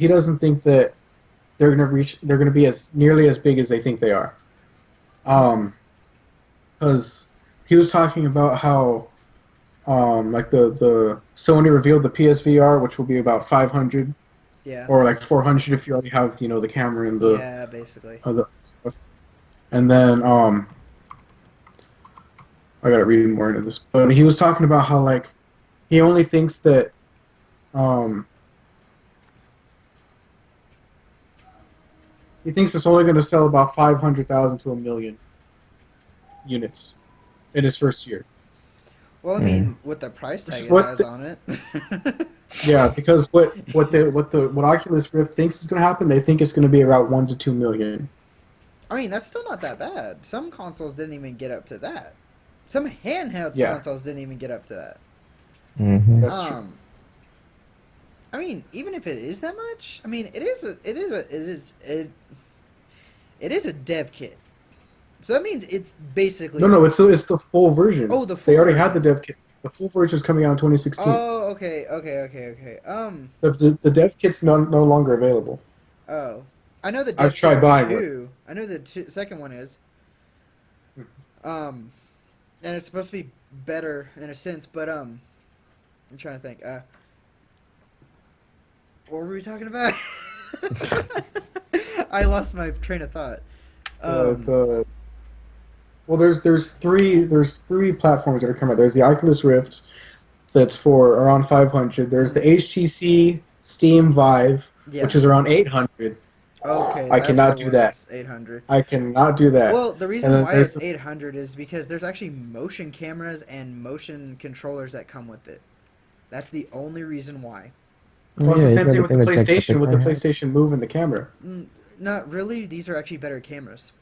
doesn't think that they're going to be as nearly as big as they think they are. Because he was talking about how like the Sony revealed the PSVR, which will be about 500 Yeah. or like 400 if you already have the camera and the Yeah, basically. other stuff. And then I gotta read more into this, but he was talking about how like he only thinks that um he thinks it's only going to sell about 500,000 to 1,000,000 units in his first year. Well, I mean, with the price tag is it what has the- on it. Yeah, because what Oculus Rift thinks is going to happen, they think it's going to be around 1 to 2 million. I mean, that's still not that bad. Some consoles didn't even get up to that. Some handheld Yeah. consoles didn't even get up to that. Mm-hmm. That's true. I mean, even if it is that much, I mean, it is a dev kit. So that means it's basically No, it's the full version. Oh, the They full already had version. the dev kit. The full version is coming out in 2016. Oh, okay. The dev kit's no longer available. Oh, I know the I've dev tried kit buying one. 2. I know the second one is. And it's supposed to be better in a sense, but I'm trying to think. What were we talking about? I lost my train of thought. Well, there's three platforms that are coming out. There's the Oculus Rift, that's for around 500. There's the HTC Steam Vive, Yeah. which is around 800. Okay, I that's cannot the do one that. that's 800. I cannot do that. Well, the reason And then why there's it's 800 is because there's actually motion cameras and motion controllers that come with it. That's the only reason why. Well, it's the Yeah, same thing with the everything that checks PlayStation, with the camera. PlayStation Move and the camera. Not really. These are actually better cameras,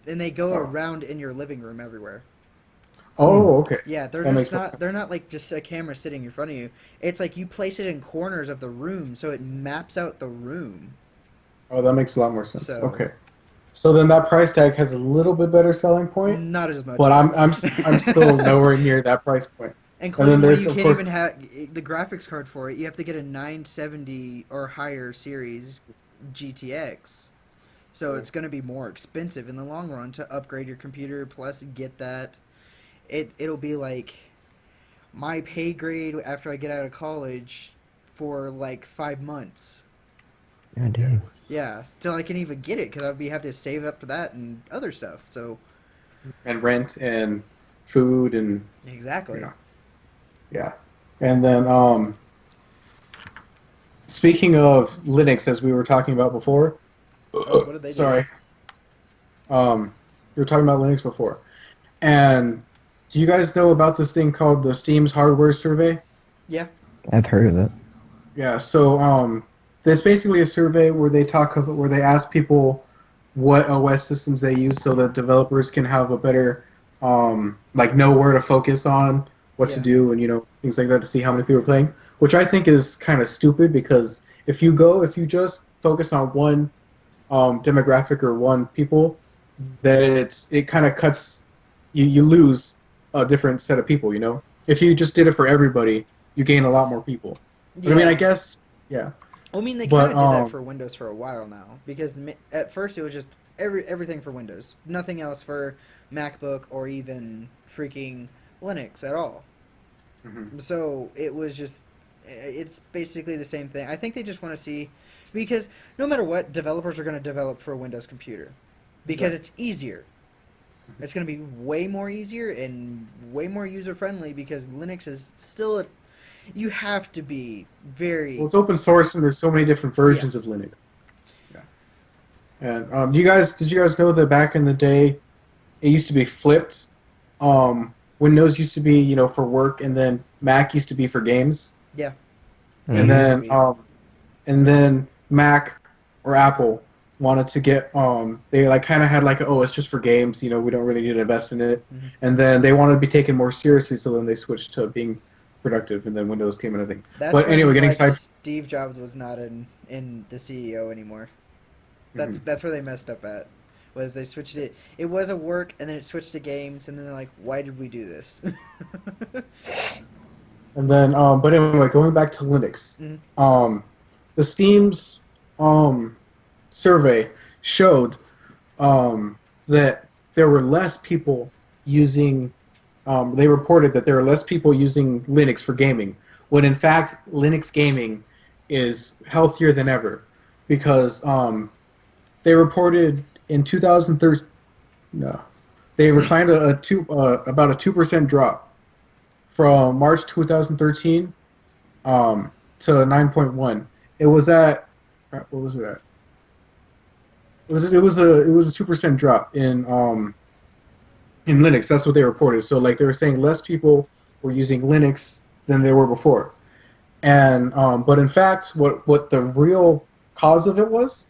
and they go Oh. around in your living room everywhere. Oh, okay. Yeah, they're That just makes more not. sense. They're not like just a camera sitting in front of you. It's like you place it in corners of the room, so it maps out the room. Oh, that makes a lot more sense. So- Okay. So then that price tag has a little bit better selling point, Not as much. but though. I'm still nowhere near that price point. Including when there's, you of can't course- even have the graphics card for it. You have to get a 970 or higher series GTX. So it's going to be more expensive in the long run to upgrade your computer plus get that. It'll be like my pay grade after I get out of college for like 5 months. God damn. Yeah, till I can even get it because I'd have to save up for that and other stuff. So And rent and food and exactly. Yeah. yeah. And then speaking of Linux, as we were talking about before. What did they do? Sorry. We were talking about Linux before. And do you guys know about this thing called the Steam's Hardware Survey? Yeah. I've heard of it. Yeah, so there's basically a survey where they ask people what OS systems they use so that developers can have a better like know where to focus on, what to Yeah. do, and things like that to see how many people are playing. Which I think is kind of stupid because if you just focus on one demographic or one people, then it kind of cuts you lose a different set of people. If you just did it for everybody, you gain a lot more people. But I mean, I guess, yeah. Well, I mean, they But, kind of did that for Windows for a while now because at first it was just everything for Windows. Nothing else for MacBook or even freaking Linux at all. Hmm. So it was just, it's basically the same thing. I think they just want to see, because no matter what, developers are going to develop for a Windows computer because Exactly. it's easier. It's going to be way more easier and way more user friendly because Linux is still a, you have to be Well, very, it's open source, and there's so many different yeah, versions of Linux. Yeah. And you guys, did you guys know that back in the day, it used to be flipped? Windows used to be, for work, and then Mac used to be for games, yeah, it and Mm-hmm. used to then be. Mac or Apple wanted to get they like kind of had like, oh, it's just for games, we don't really need to invest in it, Hmm. and then they wanted to be taken more seriously, so then they switched to being productive, and then Windows came and everything. That's But anyway, when getting like side. Steve Jobs was not in the CEO anymore. Mhm. That's where they messed up at. Was they switched it? It was a work, and then it switched to games, and then they're like, "Why did we do this?" And then, but anyway, going back to Linux, Hmm. um, the Steam's um, survey showed that there were less people using. They reported that there are less people using Linux for gaming, when in fact Linux gaming is healthier than ever, because they reported in 2013. No, they reclined about a 2% drop from March 2013 to 9.1. It was at what was it at? It was a 2% drop in Linux. That's what they reported. So like they were saying, less people were using Linux than they were before. And but in fact, what the real cause of it was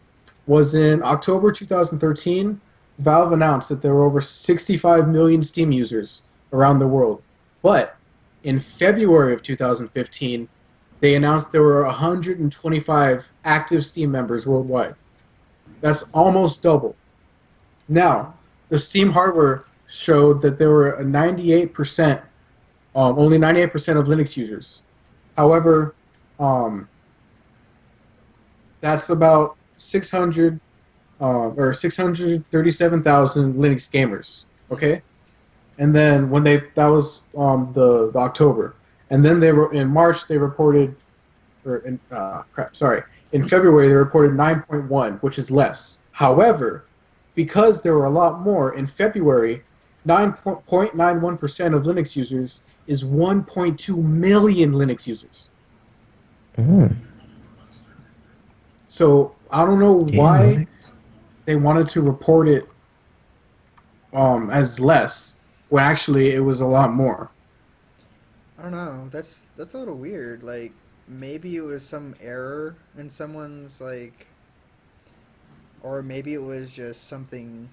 in October 2013. Valve announced that there were over 65 million Steam users around the world. But in February of 2015, they announced there were 125 active Steam members worldwide. That's almost double. Hmm. Now, the Steam hardware showed that there were a 98%, only 98% of Linux users. However, um, that's about 600 or 637,000 Linux gamers. Hmm. Okay, and then when that was the October, and then they were in March they reported, or in crap, sorry, in February they reported 9.1, which is less. However, because there were a lot more in February, 9.91% of Linux users is 1.2 million Linux users. Mm. So I don't know Damn, why Linux. they wanted to report it as less when actually it was a lot more. I don't know. That's a little weird. Like maybe it was some error in someone's like, or maybe it was just something.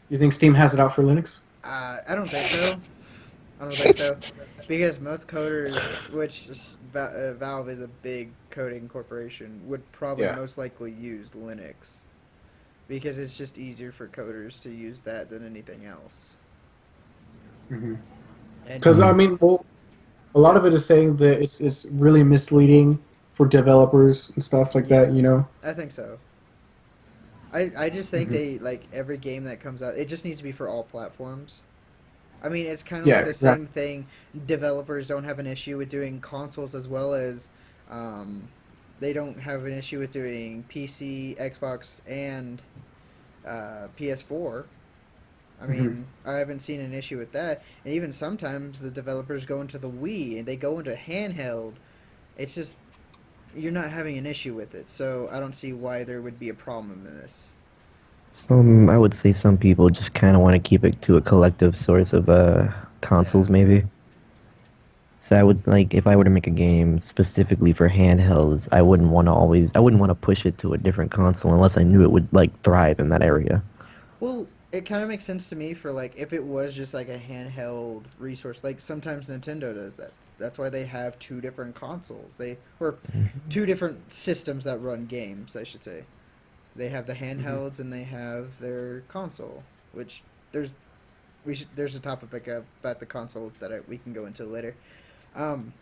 You think Steam has it out for Linux? I don't think so. I don't think so, because most coders, which Valve is a big coding corporation, would probably Yeah. most likely use Linux because it's just easier for coders to use that than anything else. And Because I Mm. mean, well, a lot yeah, of it is saying that it's really misleading for developers and stuff like yeah, that. You know. I think so. I just think Hmm. they like every game that comes out. It just needs to be for all platforms. I mean, it's kind of Yeah. like the same Exactly. thing. Developers don't have an issue with doing consoles as well as um, they don't have an issue with doing PC, Xbox, and PS4. I Hmm. mean, I haven't seen an issue with that. And even sometimes the developers go into the Wii and they go into handheld. It's just you're not having an issue with it, so I don't see why there would be a problem in this. I would say some people just kind of want to keep it to a collective source of Yeah. consoles, maybe. So I would like if I were to make a game specifically for handhelds, I wouldn't want to push it to a different console unless I knew it would like thrive in that area. Well, it kind of makes sense to me for like if it was just like a handheld resource. Like sometimes Nintendo does that. That's why they have two different consoles. They or two different systems that run games, I should say. They have the Hmm. handhelds and they have their console, which there's there's a topic about the console that we can go into later. Um,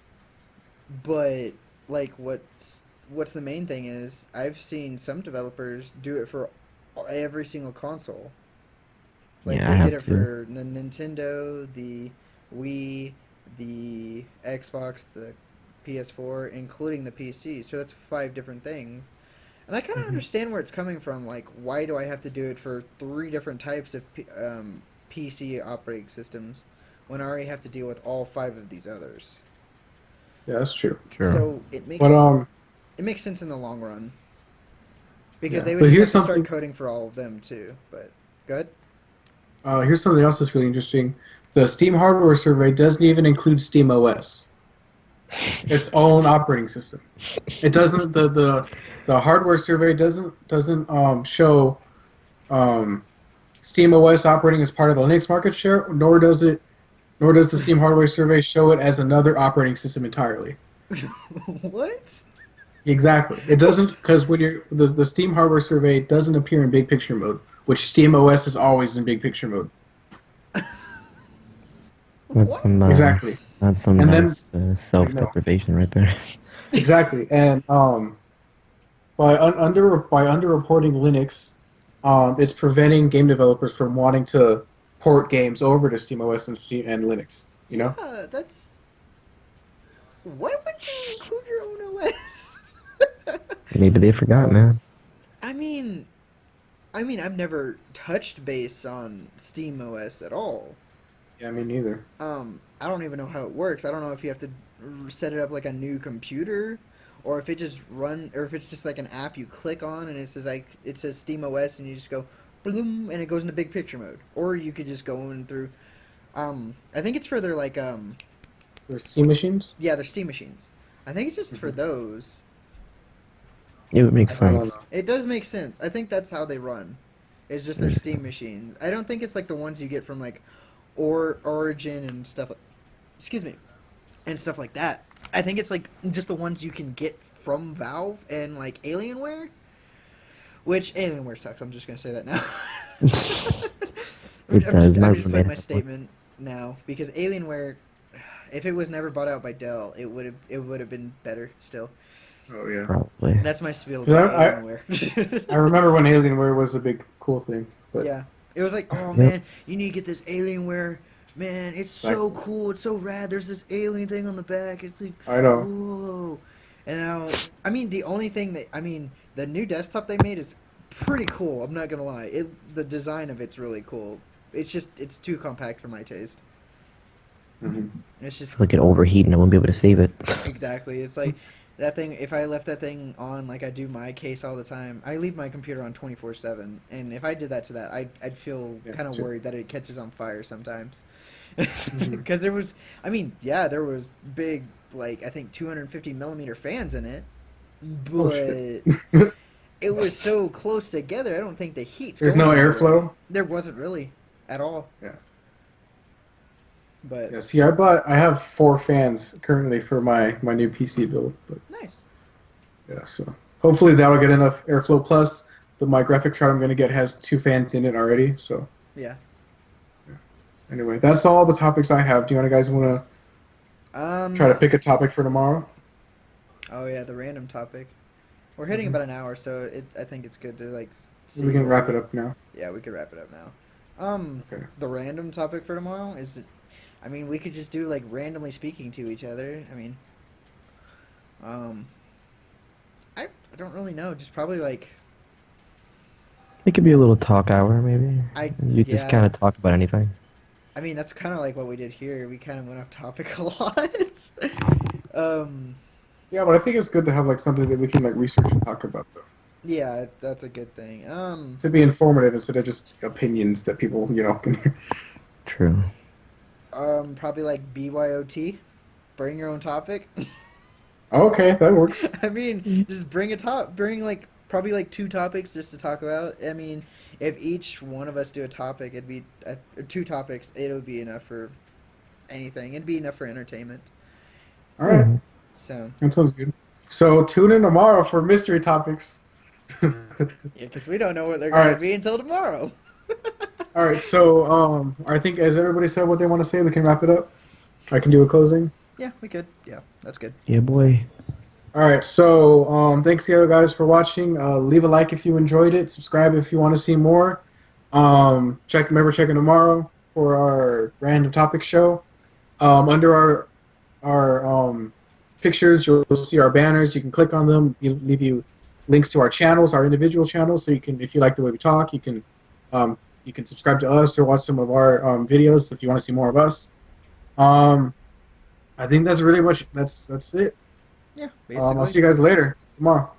but like what's the main thing is I've seen some developers do it for every single console. Like Yeah, I they did have it to. for the Nintendo, the Wii, the Xbox, the PS4, including the PC. So that's 5 different things. And I kind of Mhm. understand where it's coming from. Like, why do I have to do it for 3 different types of PC operating systems when I already have to deal with all 5 of these others? Yeah, that's true. True. So But it makes sense in the long run because yeah. they would But just have to start coding for all of them too. But good. here's something else that's really interesting. The Steam hardware survey doesn't even include Steam OS, its own operating system. It doesn't. The hardware survey doesn't show um, Steam OS operating as part of the Linux market share, nor does the Steam hardware survey show it as another operating system entirely. What? Exactly. It doesn't because when you're the Steam hardware survey doesn't appear in big picture mode, which Steam OS is always in big picture mode. That's some What? Exactly. that's some And then nice I know self-deprivation right there. exactly. And by underreporting Linux, it's preventing game developers from wanting to port games over to SteamOS and Steam and Linux. You know? Yeah, that's. Why would you include your own OS? Maybe they forgot, man. I mean, I've never touched base on Steam OS at all. Yeah, me neither. I don't even know how it works. I don't know if you have to set it up like a new computer, or if it just or if it's just like an app you click on and it says Steam OS and you just go, bloom, and it goes into big picture mode. Or you could just go in through. I think it's for their like The Steam machines? yeah, their Steam machines. I think it's just for Mhm. those. It would make I I don't think sense. know. it does make sense. I think that's how they run. It's just their Steam machines. I don't think it's like the ones you get from like Origin and stuff. Excuse me, and stuff like that. I think it's like just the ones you can get from Valve and like Alienware, which Alienware sucks. I'm just gonna say that now. It does. My I'm just putting roommate my has one. statement now because Alienware, if it was never bought out by Dell, it would have been better still. Oh yeah. Probably. That's my spiel 'Cause about I Alienware. remember when Alienware was a big cool thing, but Yeah, it was like, oh Yep. man, you need to get this Alienware. Man, it's so exactly. cool. It's so rad. There's this alien thing on the back. It's like, I know. whoa. And now, the only thing the new desktop they made is pretty cool. I'm not gonna lie. The design of it's really cool. It's too compact for my taste. Hmm. It's just So it could overheat and I wouldn't be able to save it. exactly. It's like that thing. If I left that thing on, like I do my case all the time, I leave my computer on 24/7. And if I did that to that, I'd feel Yeah, kind of too. worried that it catches on fire sometimes. Hmm. Because there was, yeah, there was big, like I think 250 millimeter fans in it, Oh shit. but it was so close together. I don't think the heat's There's no going anywhere. airflow. There wasn't really at all. Yeah. But Yeah. See, I have 4 fans currently for my new PC build, but nice. yeah. So hopefully that'll get enough airflow. Plus, my graphics card I'm gonna get has 2 fans in it already. So Yeah. anyway, that's all the topics I have. Do you guys want to try to pick a topic for tomorrow? Oh yeah, the random topic. We're hitting Mhm. about an hour, so I think it's good to like see. We can where wrap it up now. Yeah, we could wrap it up now. Okay. The random topic for tomorrow is, we could just do like randomly speaking to each other. Um, I don't really know. Just probably like It could be a little talk hour, maybe. You just kind yeah. of talk about anything. That's kind of like what we did here. We kind of went off topic a lot. um, Yeah, but I think it's good to have like something that we can like research and talk about though. yeah, that's a good thing. To be informative instead of just opinions that people, can. True. Probably like BYOT. Bring your own topic. Okay, that works. Just bring like probably like 2 topics just to talk about. If each one of us do a topic, it'd be 2 topics. It would be enough for anything. It'd be enough for entertainment. All right, Mhm. So that sounds good. So tune in tomorrow for mystery topics. All yeah, because we don't know what they're going to right. be until tomorrow. All right. So I think as everybody said what they want to say, we can wrap it up. I can do a closing. Yeah, we could. Yeah, that's good. Yeah, boy. All right, so thanks to the other guys for watching. Leave a like if you enjoyed it. Subscribe if you want to see more. Remember checking tomorrow for our random topic show. Under our pictures, you'll see our banners. You can click on them. It'll leave you links to our channels, our individual channels. So you can, if you like the way we talk, you can subscribe to us or watch some of our videos if you want to see more of us. I think that's really much. That's it. Yeah, I'll basically. see you guys later tomorrow.